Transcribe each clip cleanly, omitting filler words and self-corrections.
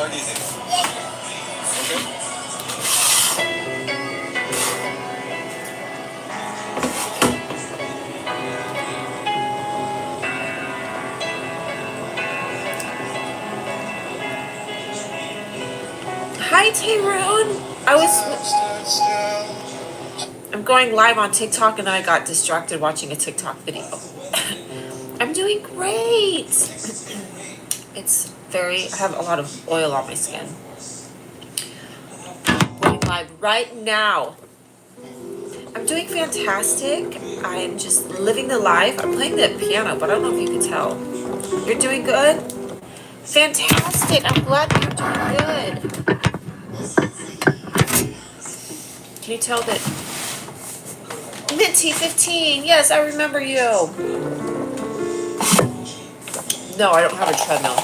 start eating. Okay? Hi, Tyrone. I'm going live on TikTok and then I got distracted watching a TikTok video. I'm doing great. I have a lot of oil on my skin. Going live right now. I'm doing fantastic. I'm just living the life. I'm playing the piano, but I don't know if you can tell. You're doing good? Fantastic. I'm glad that you're doing good. Can you tell that? Minty 15. Yes, I remember you. No, I don't have a treadmill.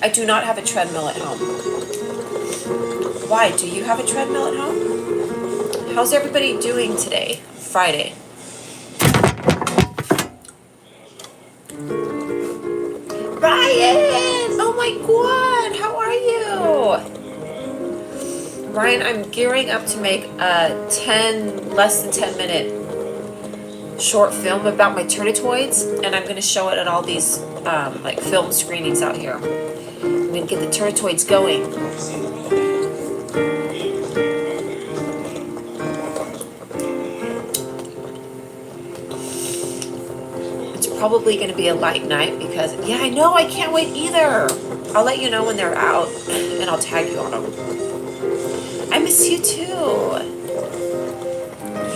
I do not have a treadmill at home. Why? Do you have a treadmill at home? How's everybody doing today? Friday. Ryan! Oh my god! How are you? Ryan, I'm gearing up to make a less than 10 minute short film about my Turnitoids, and I'm going to show it at all these like film screenings out here. I'm going to get the Turnitoids going. It's probably going to be a light night because, yeah, I know, I can't wait either. I'll let you know when they're out, and I'll tag you on them. I miss you too.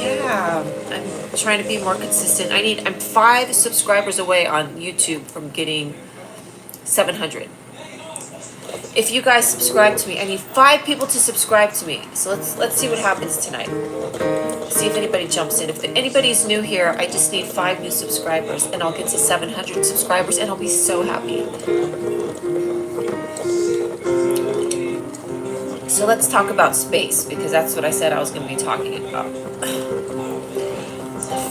Yeah, I'm trying to be more consistent. I'm 5 subscribers away on YouTube from getting 700. If you guys subscribe to me, I need 5 people to subscribe to me. So let's see what happens tonight. See if anybody jumps in. If anybody's new here, I just need 5 new subscribers, and I'll get to 700 subscribers, and I'll be so happy. So let's talk about space, because that's what I said I was going to be talking about.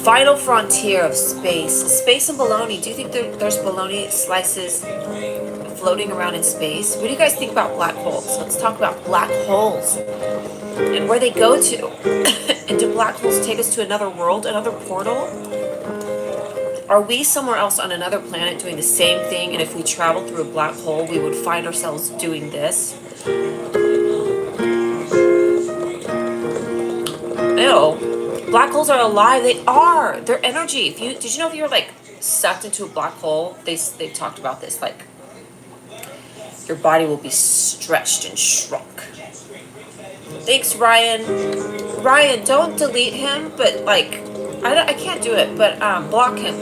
Final frontier of space. Space and bologna. Do you think there's bologna slices floating around in space? What do you guys think about black holes? Let's talk about black holes and where they go to. And do black holes take us to another world, another portal? Are we somewhere else on another planet doing the same thing? And if we traveled through a black hole, we would find ourselves doing this? Ew. Black holes are alive. They are. They're energy. Did you know if you're like sucked into a black hole, they've talked about this, like your body will be stretched and shrunk. Thanks, Ryan. Ryan, don't delete him, but like I can't do it, but block him,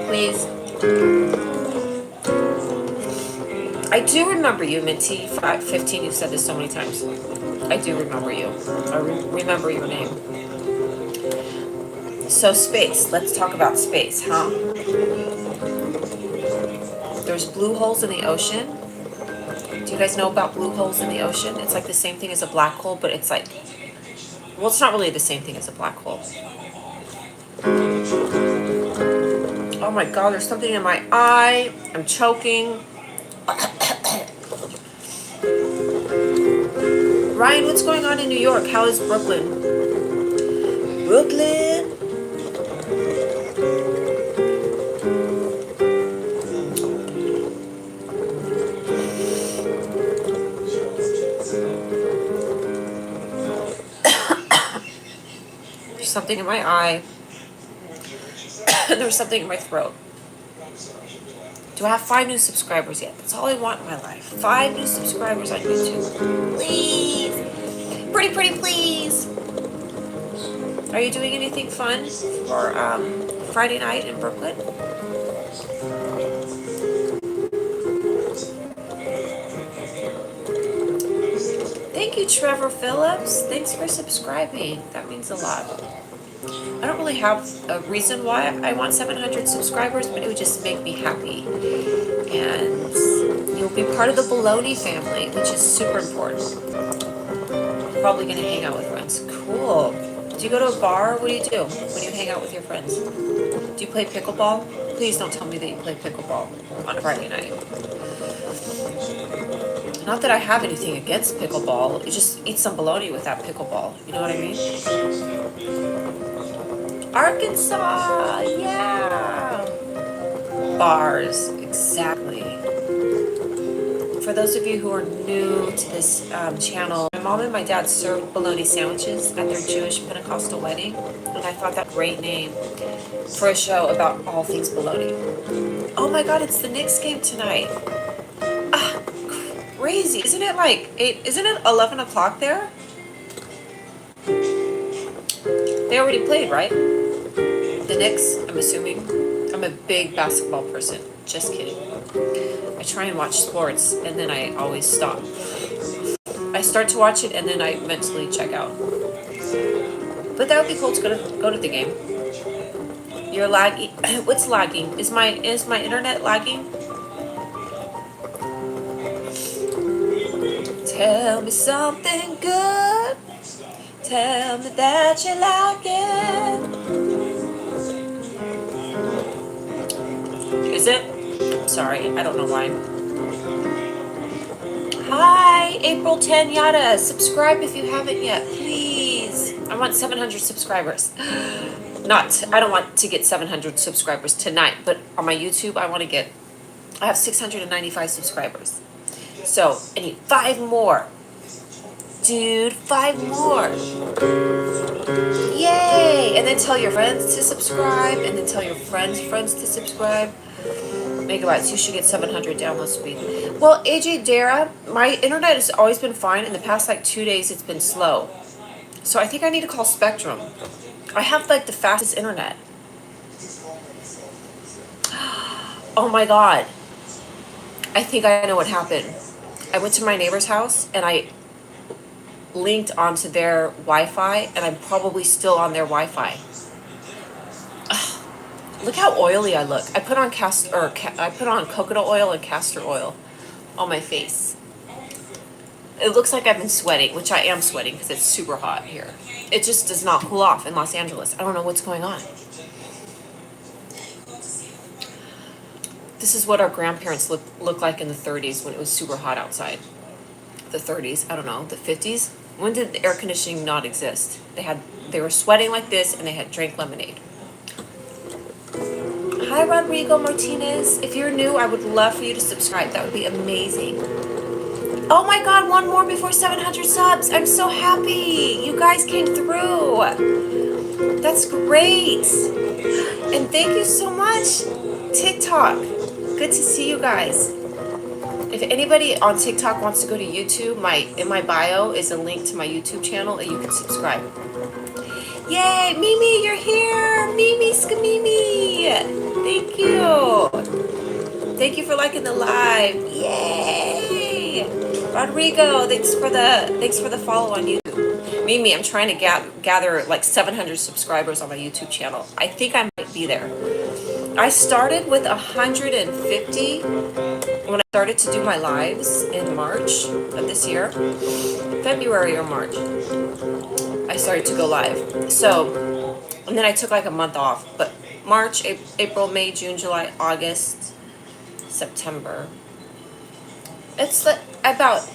please. I do remember you, Minty 15. You've said this so many times. I do remember you. I remember your name. So space. Let's talk about space, huh? There's blue holes in the ocean. Do you guys know about blue holes in the ocean? It's like the same thing as a black hole, but it's like, well, it's not really the same thing as a black hole. Oh my god, there's something in my eye. I'm choking. Ryan, what's going on in New York? How is Brooklyn? Brooklyn? There's something in my eye. There's something in my throat. Do I have 5 new subscribers yet? That's all I want in my life. 5 new subscribers on YouTube. Please. Pretty please. Are you doing anything fun for Friday night in Brooklyn? Thank you, Trevor Phillips. Thanks for subscribing. That means a lot. I don't really have a reason why I want 700 subscribers, but it would just make me happy. And you'll be part of the Bologna family, which is super important. Probably going to hang out with friends. Cool. Do you go to a bar? What do you do when you hang out with your friends? Do you play pickleball? Please don't tell me that you play pickleball on Friday night. Not that I have anything against pickleball. You just eat some bologna with that pickleball. You know what I mean? Arkansas, yeah. Bars, exactly. For those of you who are new to this channel, my mom and my dad served bologna sandwiches at their Jewish Pentecostal wedding, and I thought that great name for a show about all things bologna. Oh my God, it's the Knicks game tonight. Ah, crazy. Isn't it like 8, isn't it 11 o'clock there? They already played, right? The Knicks, I'm assuming. I'm a big basketball person. Just kidding. I try and watch sports and then I always stop. I start to watch it and then I mentally check out. But that would be cool to go to the game. You're lagging. What's lagging? Is my internet lagging? Tell me something good. Tell me that you like it. Is it? Sorry, I don't know why. Hi, April 10 Yada. Subscribe if you haven't yet, please. I want 700 subscribers. I don't want to get 700 subscribers tonight, but on my YouTube, I have 695 subscribers. So, I need 5 more. Dude, 5 more. Yay! And then tell your friends to subscribe, and then tell your friends' to subscribe. Megabytes, you should get 700 download speed. Well, AJ Dara, my internet has always been fine. In the past 2 days, it's been slow. So I think I need to call Spectrum. I have the fastest internet. Oh my God. I think I know what happened. I went to my neighbor's house and I linked onto their Wi-Fi, and I'm probably still on their Wi-Fi. Look how oily I look. I put on coconut oil and castor oil on my face. It looks like I've been sweating, which I am sweating because it's super hot here. It just does not cool off in Los Angeles. I don't know what's going on. This is what our grandparents looked like in the 30s when it was super hot outside. The 30s, I don't know, the 50s. When did the air conditioning not exist? They were sweating like this and they had drank lemonade. Hi, Rodrigo Martinez. If you're new, I would love for you to subscribe. That would be amazing. Oh my God, 1 more before 700 subs. I'm so happy. You guys came through. That's great. And thank you so much, TikTok. Good to see you guys. If anybody on TikTok wants to go to YouTube, in my bio is a link to my YouTube channel and you can subscribe. Yay, Mimi, you're here. Mimi Skamimi. Thank you. Thank you for liking the live. Yay. Rodrigo, thanks for the follow on YouTube. Mimi, I'm trying to gather 700 subscribers on my YouTube channel. I think I might be there. I started with 150 when I started to do my lives in March of this year. February or March. I started to go live. So, and then I took a month off. But March, April, May, June, July, August, September. It's about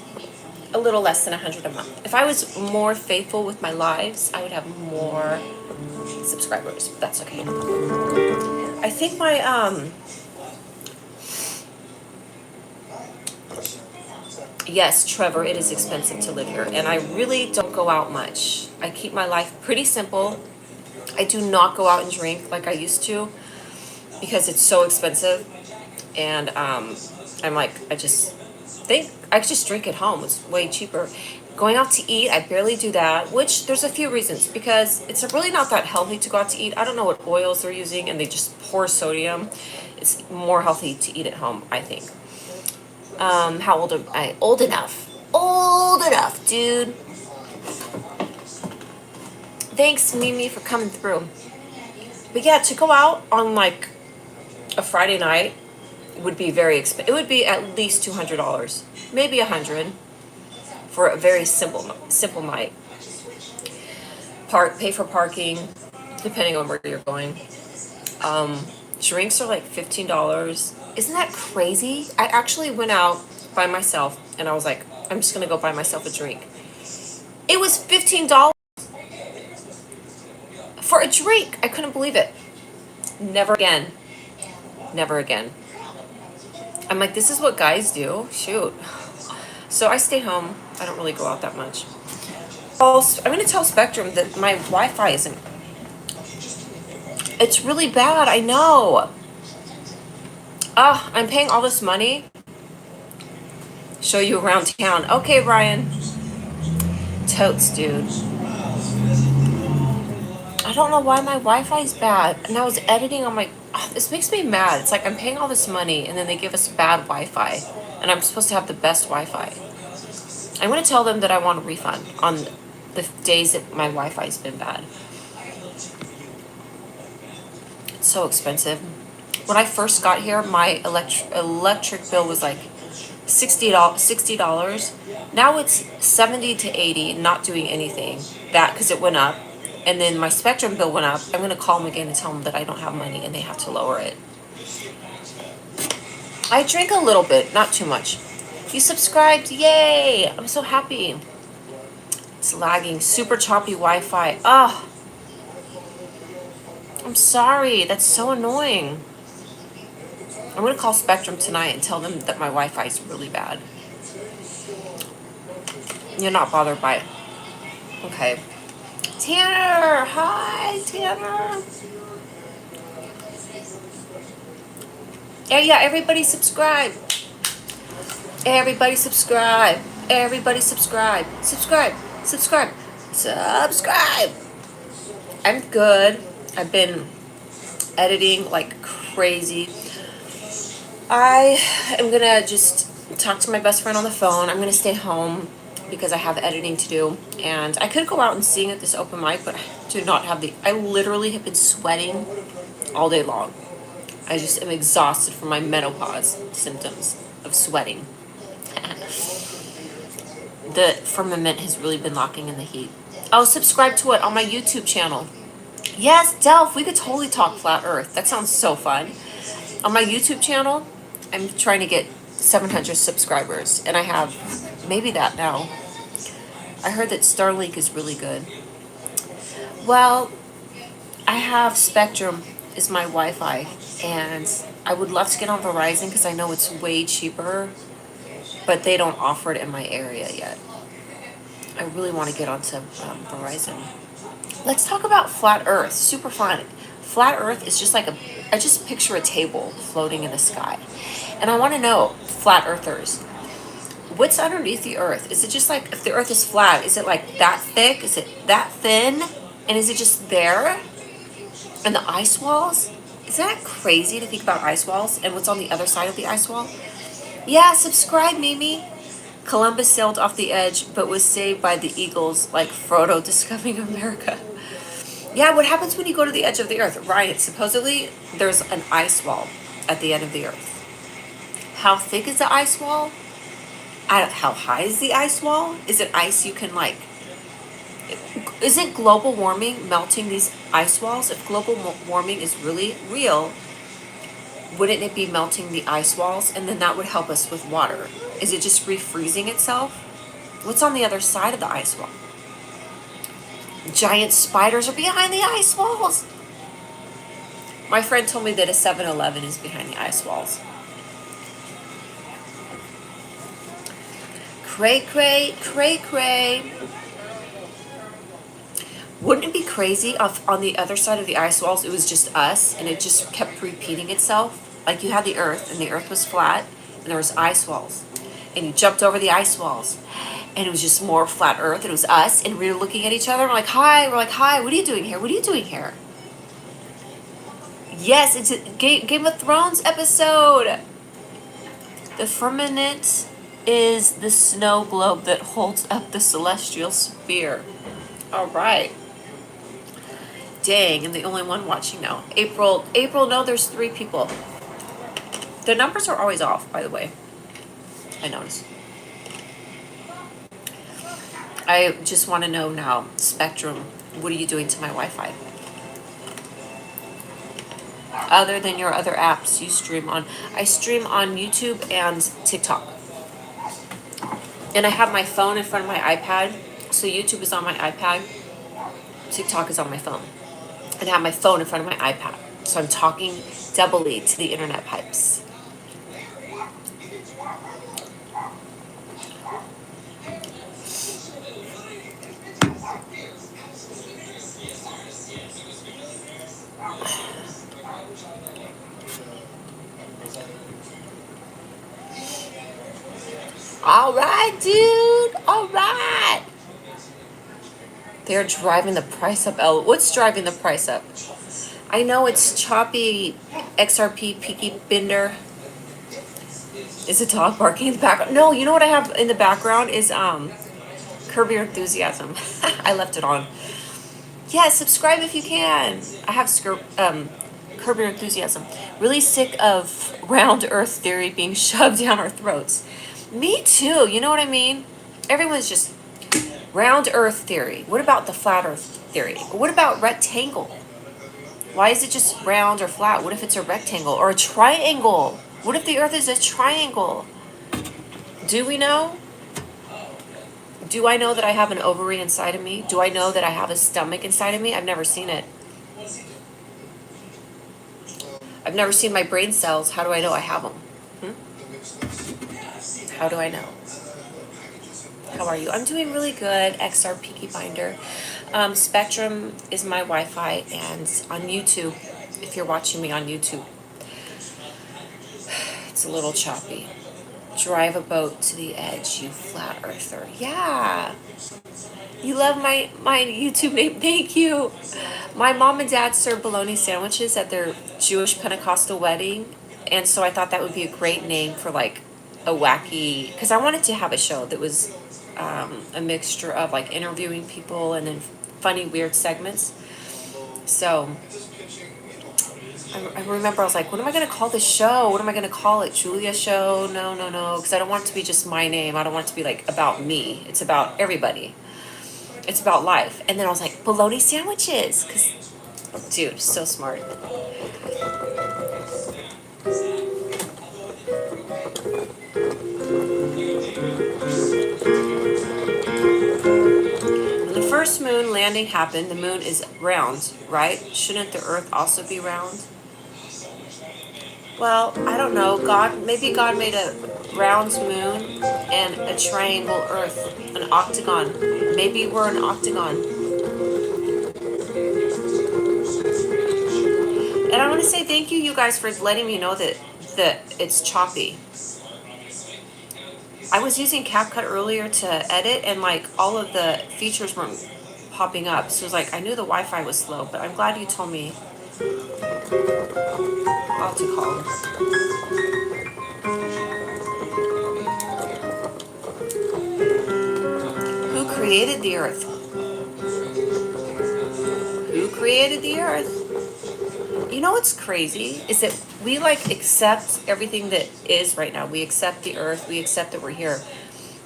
a little less than 100 a month. If I was more faithful with my lives, I would have more subscribers. But that's okay. I think my yes, Trevor, it is expensive to live here, and I really don't go out much. I keep my life pretty simple. I do not go out and drink like I used to because it's so expensive, and I just drink at home. It's way cheaper. Going out to eat, I barely do that, which there's a few reasons, because it's really not that healthy to go out to eat. I don't know what oils they're using, and they just pour sodium. It's more healthy to eat at home, I think. How old am I? Old enough. Old enough, dude. Thanks, Mimi, for coming through. But yeah, to go out on a Friday night would be very expensive. It would be at least $200, maybe $100 for a very simple night. Pay for parking, depending on where you're going. Drinks are $15. Isn't that crazy? I actually went out by myself and I was like, I'm just gonna go buy myself a drink. It was $15 for a drink. I couldn't believe it. Never again. Never again. I'm like, this is what guys do. Shoot. So I stay home. I don't really go out that much. I'm going to tell Spectrum that my Wi-Fi isn't. It's really bad. I know. I'm paying all this money. Show you around town. Okay, Ryan. Totes, dude. I don't know why my Wi-Fi is bad. And I was editing on my... this makes me mad. It's like I'm paying all this money and then they give us bad Wi-Fi. And I'm supposed to have the best Wi-Fi. I'm going to tell them that I want a refund on the days that my Wi-Fi's been bad. It's so expensive. When I first got here, my electric bill was like $60. Now it's $70 to $80, not doing anything. That because it went up. And then my Spectrum bill went up. I'm going to call them again and tell them that I don't have money and they have to lower it. I drink a little bit, not too much. You subscribed, yay! I'm so happy. It's lagging, super choppy Wi-Fi. I'm sorry, that's so annoying. I'm gonna call Spectrum tonight and tell them that my Wi-Fi is really bad. You're not bothered by it. Okay. Tanner, hi, Tanner. Yeah, everybody subscribe. Everybody subscribe. Everybody subscribe. Subscribe. I'm good. I've been editing like crazy. I am gonna just talk to my best friend on the phone. I'm gonna stay home because I have editing to do. And I could go out and sing at this open mic, but I do not have I literally have been sweating all day long. I just am exhausted from my menopause symptoms of sweating. The firmament has really been locking in the heat. Oh, subscribe to it on my YouTube channel. Yes, Delph, we could totally talk flat earth. That sounds so fun. On my YouTube channel, I'm trying to get 700 subscribers, and I have maybe that now. I heard that Starlink is really good. Well, I have Spectrum is my Wi-Fi, and I would love to get on Verizon because I know it's way cheaper, but they don't offer it in my area yet. I really want to get onto Verizon. Let's talk about flat earth. Super fun. Flat earth is just like I just picture a table floating in the sky. And I want to know, flat earthers, what's underneath the earth? Is it just like, if the earth is flat, is it like that thick? Is it that thin? And is it just there? And the ice walls? Is that crazy to think about ice walls and what's on the other side of the ice wall? Yeah, subscribe, Mimi. Columbus sailed off the edge, but was saved by the eagles like Frodo discovering America. Yeah, what happens when you go to the edge of the earth? Right, supposedly there's an ice wall at the end of the earth. How thick is the ice wall? How high is the ice wall? Is it ice you can like... Isn't global warming melting these ice walls? If global warming is really real, wouldn't it be melting the ice walls? And then that would help us with water. Is it just refreezing itself? What's on the other side of the ice wall? Giant spiders are behind the ice walls. My friend told me that a 7-Eleven is behind the ice walls. Cray, cray, cray, cray. Wouldn't it be crazy if on the other side of the ice walls it was just us and it just kept repeating itself? Like you had the earth and the earth was flat and there was ice walls. And you jumped over the ice walls and it was just more flat earth and it was us and we were looking at each other and we're like, hi, what are you doing here? What are you doing here? Yes, it's a Game of Thrones episode. The firmament is the snow globe that holds up the celestial sphere. All right. Dang, I'm the only one watching now. April, no, there's 3 people. The numbers are always off, by the way. I noticed. I just want to know now, Spectrum, what are you doing to my Wi-Fi? Other than your other apps you stream on. I stream on YouTube and TikTok. And I have my phone in front of my iPad. So YouTube is on my iPad. TikTok is on my phone. And I have my phone in front of my iPad. So I'm talking doubly to the internet pipes. All right, dude. All right. They're driving the price up. Oh, what's driving the price up? I know it's choppy. XRP Peaky Binder. Is a dog barking in the background? No, you know what I have in the background is Curb Your Enthusiasm. I left it on. Yeah, subscribe if you can. I have Curb Your Enthusiasm. Really sick of round Earth theory being shoved down our throats. Me too. You know what I mean? Everyone's just round Earth theory. What about the flat Earth theory? What about rectangle? Why is it just round or flat? What if it's a rectangle or a triangle? What if the Earth is a triangle? Do we know? Do I know that I have an ovary inside of me? Do I know that I have a stomach inside of me? I've never seen it. I've never seen my brain cells. How do I know I have them? How do I know? How are you? I'm doing really good. XR Peaky Binder. Spectrum is my Wi-Fi, and on YouTube, if you're watching me on YouTube, it's a little choppy. Drive a boat to the edge, you flat earther. Yeah. You love my YouTube name. Thank you. My mom and dad served bologna sandwiches at their Jewish Pentecostal wedding, and so I thought that would be a great name for like a wacky, because I wanted to have a show that was a mixture of like interviewing people and then funny, weird segments. So I remember I was like, what am I going to call this show? What am I going to call it? Julia Show? No, because I don't want it to be just my name. I don't want it to be like about me. It's about everybody. It's about life. And then I was like, bologna sandwiches. Because, dude, so smart. When the first moon landing happened, the moon is round, right? Shouldn't the earth also be round? Well, I don't know. Maybe God made a round moon and a triangle earth, an octagon. Maybe we're an octagon. And I want to say thank you guys for letting me know that it's choppy. I was using CapCut earlier to edit, and like all of the features weren't popping up. So it was like I knew the Wi-Fi was slow, but I'm glad you told me. I'll have to call him. Who created the earth? Who created the earth? You know what's crazy is that we like accept everything that is right now. We accept the earth. We accept that we're here.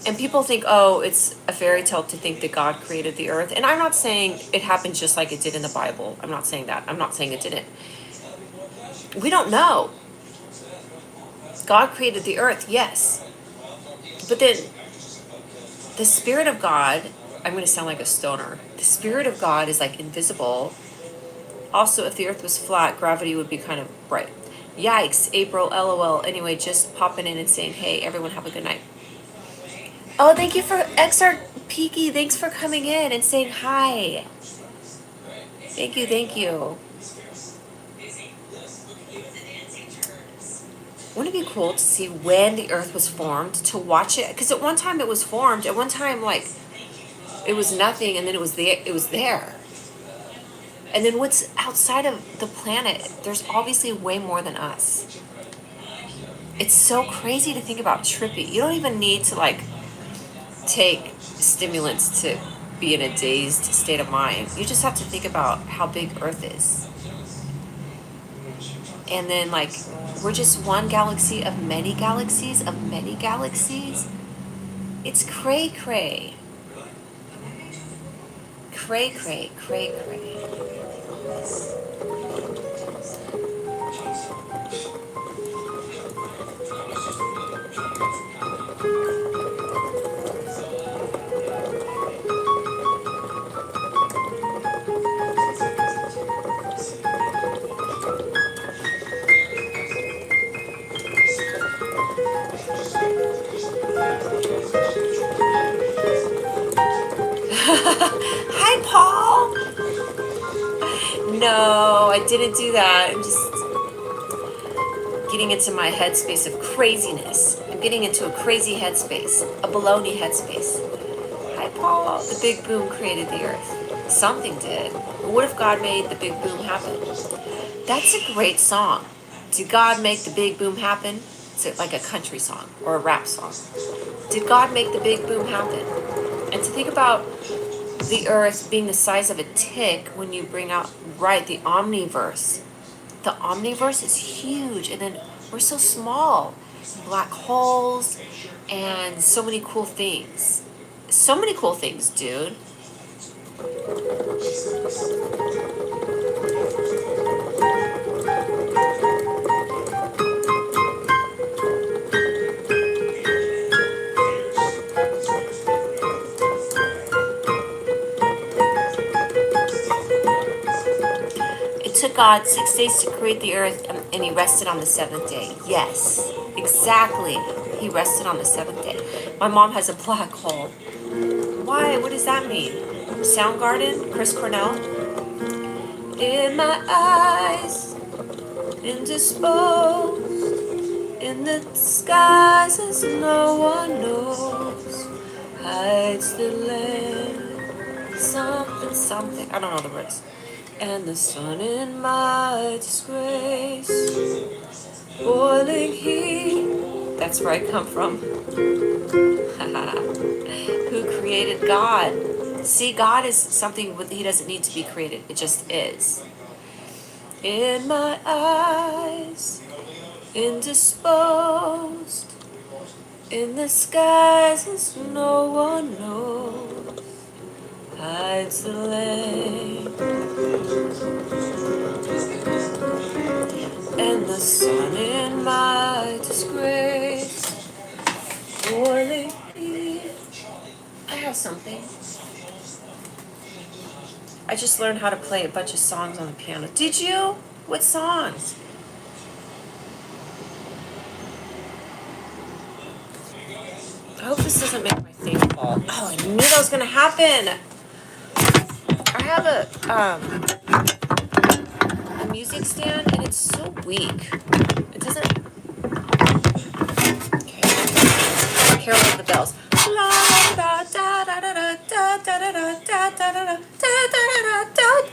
And people think, oh, it's a fairy tale to think that God created the earth. And I'm not saying it happened just like it did in the Bible. I'm not saying that. I'm not saying it didn't. We don't know. God created the earth, yes. But then the Spirit of God, I'm going to sound like a stoner. The Spirit of God is like invisible. Also, if the earth was flat, gravity would be kind of bright. Yikes, April, LOL. Anyway, just popping in and saying, hey, everyone have a good night. Oh, thank you for XR Peaky. Thanks for coming in and saying hi. Thank you. Wouldn't it be cool to see when the earth was formed, to watch it? Because at one time it was formed. At one time, like, it was nothing, and then it was there. And then what's outside of the planet? There's obviously way more than us. It's so crazy to think about, trippy. You don't even need to, like, take stimulants to be in a dazed state of mind. You just have to think about how big Earth is. And then, like, we're just one galaxy of many galaxies of many galaxies. It's cray-cray. Cray-cray. No, I didn't do that. I'm just getting into my headspace of craziness. I'm getting into a crazy headspace, a baloney headspace. Hi, Paul. The big boom created the earth. Something did. What if God made the big boom happen? That's a great song. Did God make the big boom happen? Is it like a country song or a rap song? Did God make the big boom happen? And to think about the earth being the size of a tick when you bring out, right, the omniverse. The omniverse is huge, and then we're so small. Black holes and so many cool things. So many cool things, dude. It took God 6 days to create the earth, and he rested on the seventh day. Yes, exactly. He rested on the seventh day. My mom has a black hole. Why? What does that mean? Soundgarden? Chris Cornell? In my eyes, indisposed, in the disguises no one knows, hides the land, something, something. I don't know the words. And the sun in my disgrace, boiling heat. That's where I come from. Who created God? See, God is something he doesn't need to be created. It just is. In my eyes, indisposed, in the skies as no one knows, hides the lane. And the sun in my disgrace, boiling heat. I have something. I just learned how to play a bunch of songs on the piano. Did you? What songs? I hope this doesn't make my thing fall. Oh, I knew that was gonna happen. I have a music stand and it's so weak. It doesn't. Okay. Carol of the Bells.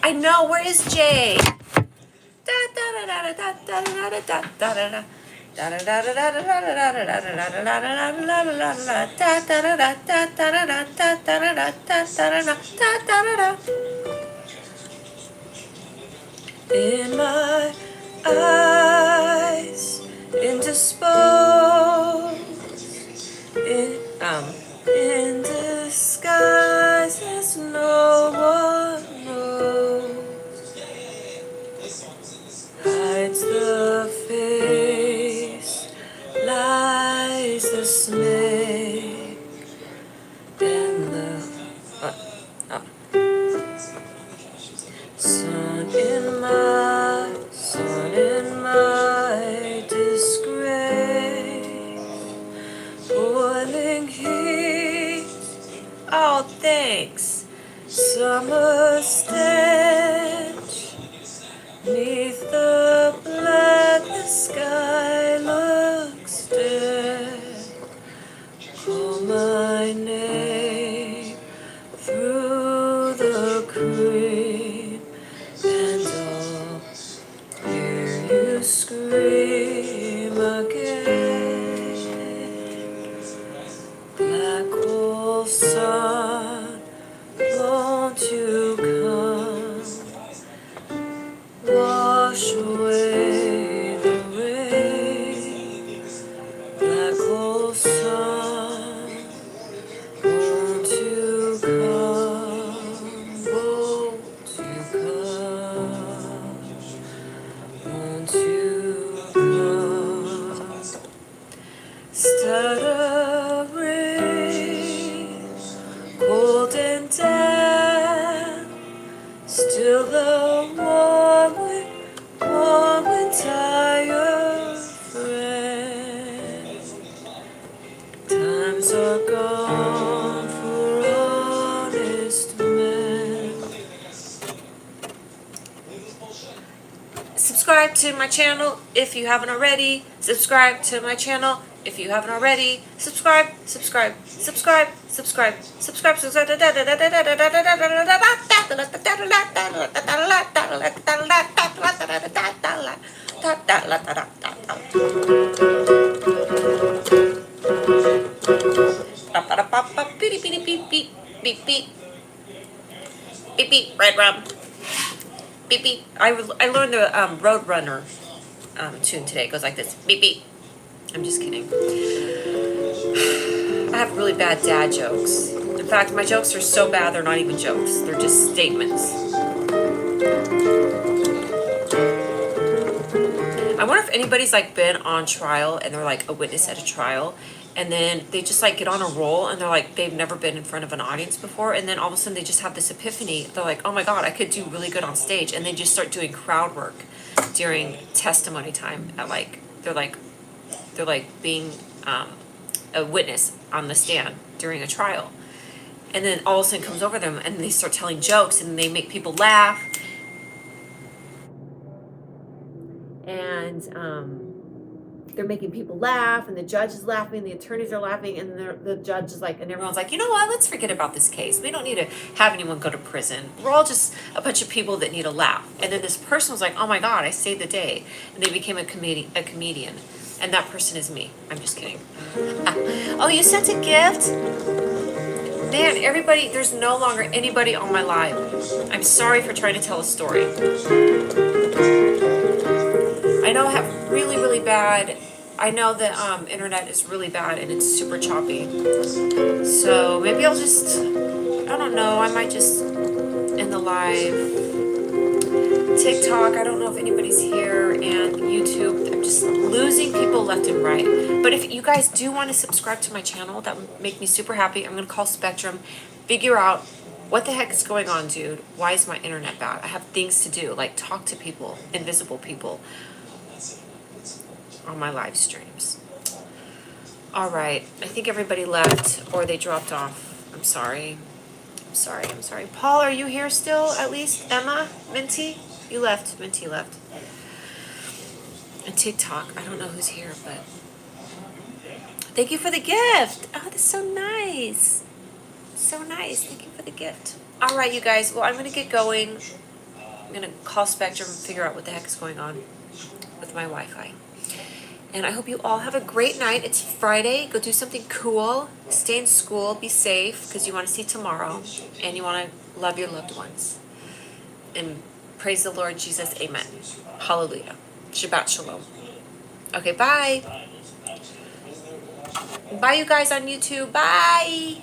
I know. Where is Jay? In my eyes, indisposed, in disguises no one knows, hides the face, lies the snake, and the sun in my disgrace, boiling heat. Oh, thanks. Summer stench, neath the blackness sky looks dead. Call my name through the cream, and I'll hear you scream again. Black hole sun, won't you come, wash away the rain. Black hole sun, won't you come, won't you come, won't you come. Stuttering, cold and damp, still the warm and tired friend. Times are gone for honest men. subscribe to my channel if you haven't already. Subscribe to my channel if you haven't already. Subscribe. Beep beep beep beep beep beep beep beep. Red rum. Beep beep. I learned the Roadrunner tune today. It goes like this. Beep beep. I'm just kidding. I have really bad dad jokes. In fact, my jokes are so bad they're not even jokes. They're just statements. I wonder if anybody's like been on trial and they're like a witness at a trial, and then they just like get on a roll and they're like they've never been in front of an audience before, and then all of a sudden they just have this epiphany. They're like, oh my god, I could do really good on stage, and they just start doing crowd work during testimony time at like they're like being a witness on the stand during a trial, and then all of a sudden it comes over them and they start telling jokes and they make people laugh, and they're making people laugh, and the judge is laughing, the attorneys are laughing, and the judge is like, and everyone's like, you know what, let's forget about this case. We don't need to have anyone go to prison. We're all just a bunch of people that need a laugh. And then this person was like, oh my god, I saved the day, and they became a comedian. And that person is me. I'm just kidding. Oh, you sent a gift? Man, everybody, there's no longer anybody on my live. I'm sorry for trying to tell a story. I know I have really, really bad, I know the internet is really bad and it's super choppy. So maybe I'll just, I don't know, I might just end the live. TikTok, I don't know if anybody's here, and YouTube, I'm just losing people left and right. But if you guys do want to subscribe to my channel, that would make me super happy. I'm going to call Spectrum, figure out what the heck is going on, dude. Why is my internet bad? I have things to do, like talk to people, invisible people, on my live streams. All right, I think everybody left or they dropped off. I'm sorry. Paul, are you here still, at least? Emma? Minty? You left. Minty left. And TikTok, I don't know who's here, but thank you for the gift. Oh, that's so nice. So nice. Thank you for the gift. All right, you guys. Well, I'm going to get going. I'm going to call Spectrum and figure out what the heck is going on with my Wi-Fi. And I hope you all have a great night. It's Friday. Go do something cool. Stay in school. Be safe, because you want to see tomorrow. And you want to love your loved ones. And praise the Lord Jesus. Amen. Hallelujah. Shabbat shalom. Okay, bye. Bye, you guys on YouTube. Bye.